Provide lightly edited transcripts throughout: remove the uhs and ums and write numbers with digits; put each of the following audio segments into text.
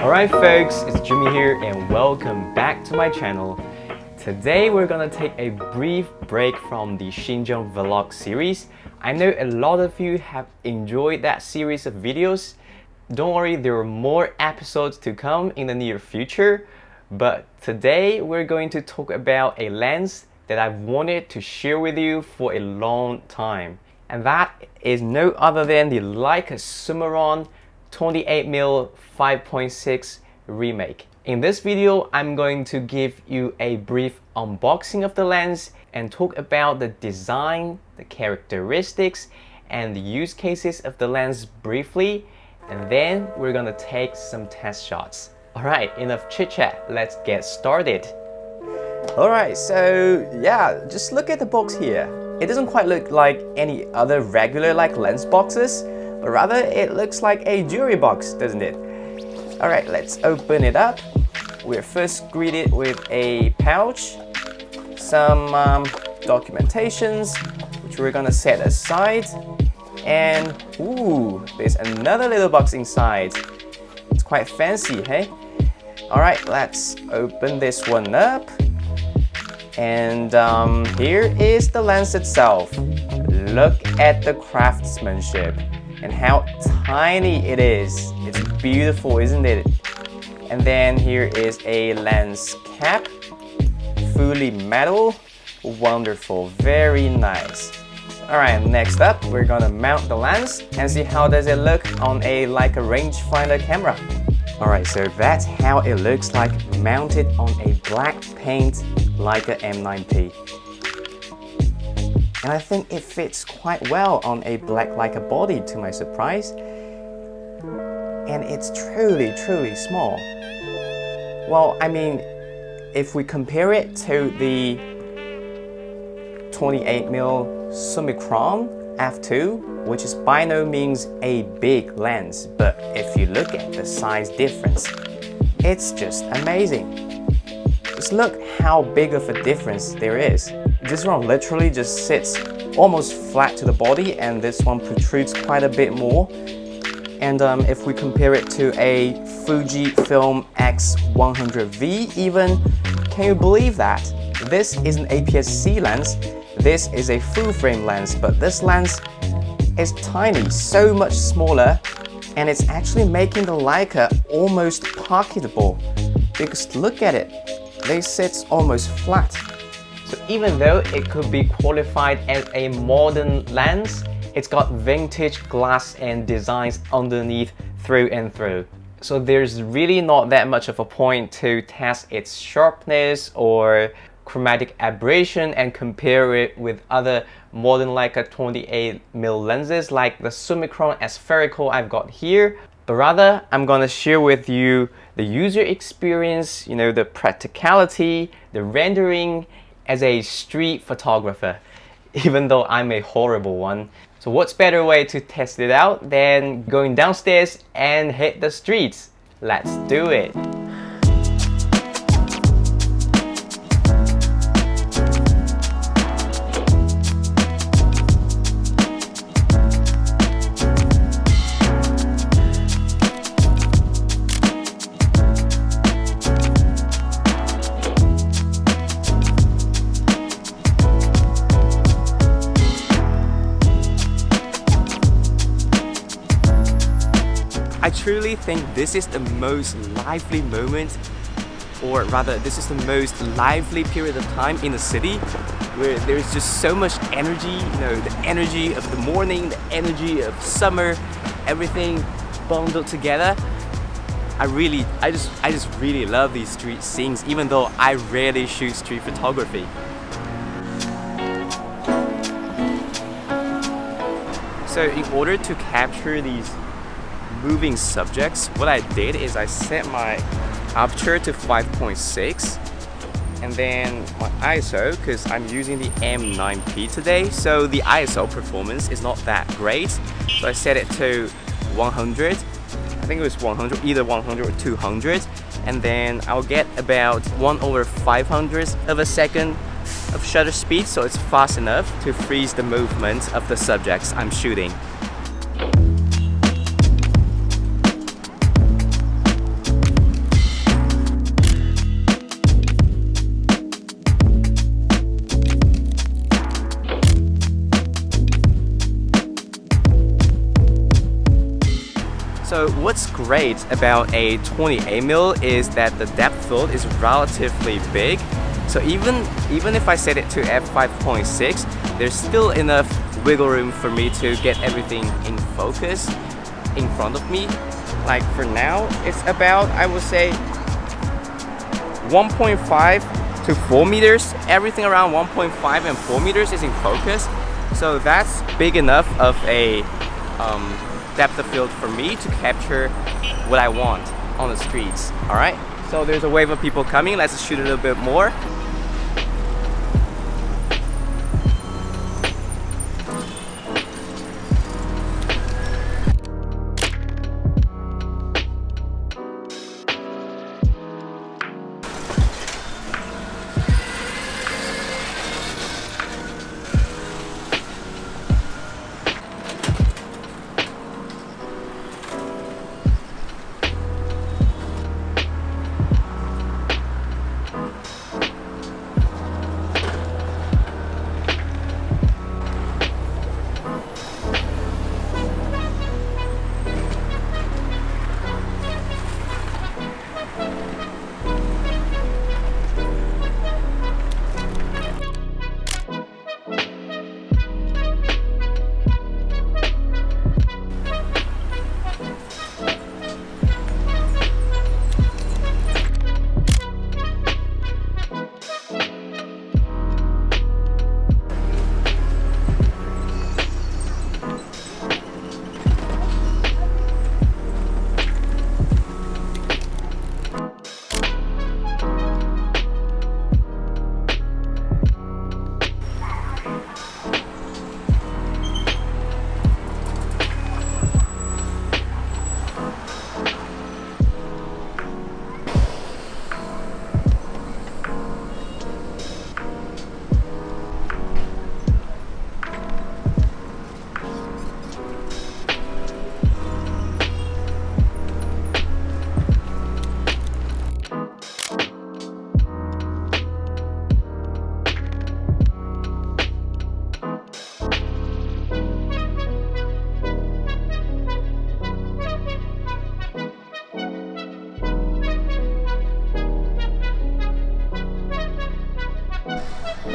Alright folks, it's Jimmy here and welcome back to my channel. Today we're gonna take a brief break from the Xinjiang vlog series. I know a lot of you have enjoyed that series of videos. Don't worry, there are more episodes to come in the near future. But today we're going to talk about a lens that I've wanted to share with you for a long time. And that is no other than the Leica Summaron 28mm 5.6 remake. In this video, I'm going to give you a brief unboxing of the lens and talk about the design, the characteristics, and the use cases of the lens briefly, and then we're gonna take some test shots. Alright, enough chit chat, let's get started. Alright, so yeah, just look at the box here. It doesn't quite look like any other regular lens boxes, but rather it looks like a jewelry box, doesn't it? Alright, let's open it up. We're first greeted with a pouch, some documentations, which we're gonna set aside, and ooh, there's another little box inside. It's quite fancy, hey? Alright, let's open this one up. And here is the lens itself. Look at the craftsmanship and how tiny it is. It's beautiful, isn't it? And then here is a lens cap, fully metal, wonderful, very nice. Alright, next up, we're gonna mount the lens and see how does it look on a Leica rangefinder camera. Alright, so that's how it looks like mounted on a black paint Leica M9P. And I think it fits quite well on a black Leica body to my surprise. And it's truly, truly small. Well, I mean, if we compare it to the 28mm Summicron f2, which is by no means a big lens, but if you look at the size difference, it's just amazing. Just look how big of a difference there is. This one literally just sits almost flat to the body, and this one protrudes quite a bit more. And if we compare it to a Fujifilm X100V even, can you believe that? This is an APS-C lens, this is a full frame lens, but this lens is tiny, so much smaller, and it's actually making the Leica almost pocketable. Because look at it, they sit almost flat. So even though it could be qualified as a modern lens, it's got vintage glass and designs underneath through and through. So there's really not that much of a point to test its sharpness or chromatic aberration and compare it with other modern Leica 28mm lenses like the Summicron aspherical I've got here. But rather, I'm gonna share with you the user experience, the practicality, the rendering as a street photographer, even though I'm a horrible one. So what's better way to test it out than going downstairs and hit the streets? Let's do it. I truly think this is the most lively moment, or rather this is the most lively period of time in the city where there's just so much energy, the energy of the morning, the energy of summer, everything bundled together. I just really love these street scenes, even though I rarely shoot street photography. So in order to capture these moving subjects, what I did is I set my aperture to 5.6 and then my ISO, because I'm using the M9P today, so the ISO performance is not that great, so I set it to 100. I think it was 100, either 100 or 200, and then I'll get about 1/500th of a second of shutter speed, so it's fast enough to freeze the movement of the subjects I'm shooting. great about a 28mm is that the depth field is relatively big. So even if I set it to f5.6, there's still enough wiggle room for me to get everything in focus in front of me. Like for now, it's about, I would say, 1.5 to 4 meters. Everything around 1.5 and 4 meters is in focus. So that's big enough of a depth of field for me to capture what I want on the streets. Alright, so there's a wave of people coming. Let's shoot a little bit more.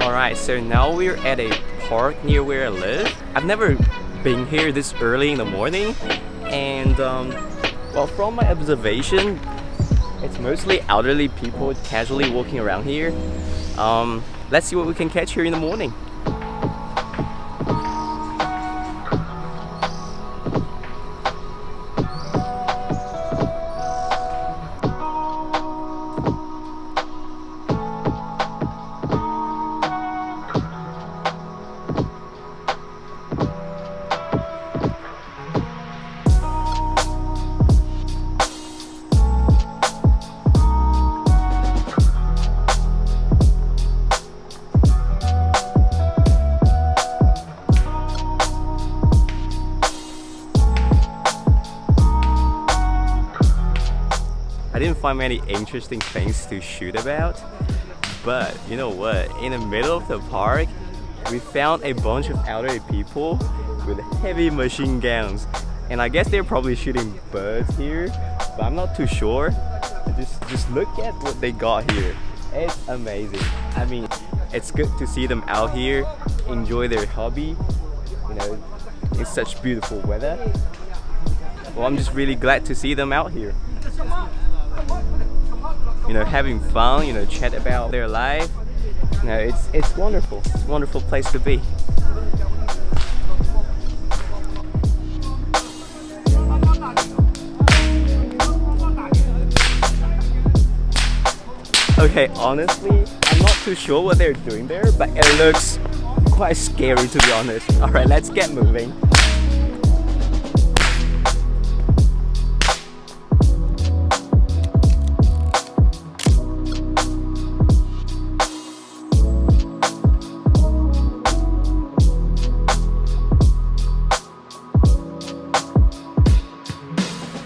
Alright, so now we're at a park near where I live. I've never been here this early in the morning, and well, from my observation, it's mostly elderly people casually walking around here. Let's see what we can catch here in the morning. I didn't find many interesting things to shoot about, but you know what? In the middle of the park, we found a bunch of elderly people with heavy machine guns, and I guess they're probably shooting birds here, but I'm not too sure. Just look at what they got here. It's amazing. I mean, it's good to see them out here enjoy their hobby, you know, in such beautiful weather. Well, I'm just really glad to see them out here, you know, having fun, you know, chat about their life. You know, it's wonderful. It's a wonderful place to be. Okay, honestly, I'm not too sure what they're doing there, but it looks quite scary, to be honest. Alright, let's get moving.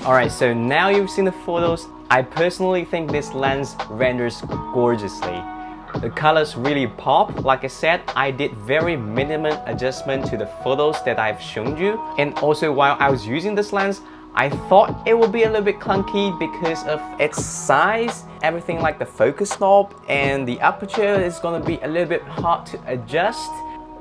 Alright, so now you've seen the photos, I personally think this lens renders gorgeously. The colors really pop. Like I said, I did very minimum adjustment to the photos that I've shown you. And also while I was using this lens, I thought it would be a little bit clunky because of its size, everything like the focus knob and the aperture is gonna be a little bit hard to adjust.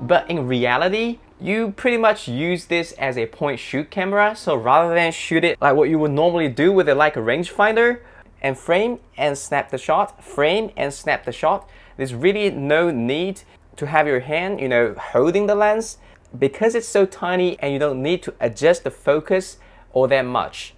But in reality, you pretty much use this as a point shoot camera. So rather than shoot it like what you would normally do with it like a rangefinder, and frame and snap the shot, frame and snap the shot, there's really no need to have your hand, holding the lens because it's so tiny and you don't need to adjust the focus all that much.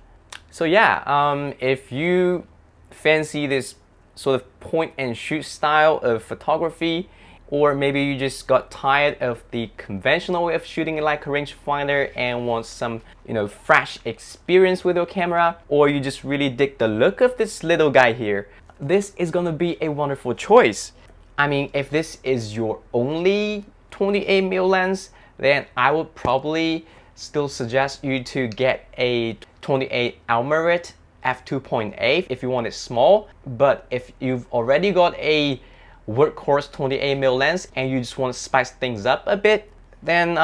So yeah, if you fancy this sort of point and shoot style of photography, or maybe you just got tired of the conventional way of shooting like a rangefinder and want some, fresh experience with your camera, or you just really dig the look of this little guy here, this is gonna be a wonderful choice. I mean, if this is your only 28mm lens, then I would probably still suggest you to get a 28 elmarit f2.8 if you want it small. But if you've already got a workhorse 28mm lens and you just want to spice things up a bit, then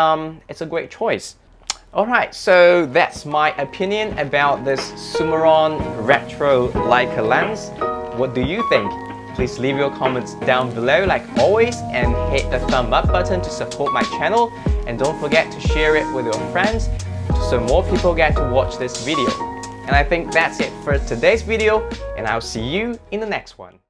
it's a great choice. Alright, so that's my opinion about this Summaron Retro Leica lens. What do you think? Please leave your comments down below like always, and hit the thumb up button to support my channel, and don't forget to share it with your friends so more people get to watch this video. And I think that's it for today's video, and I'll see you in the next one.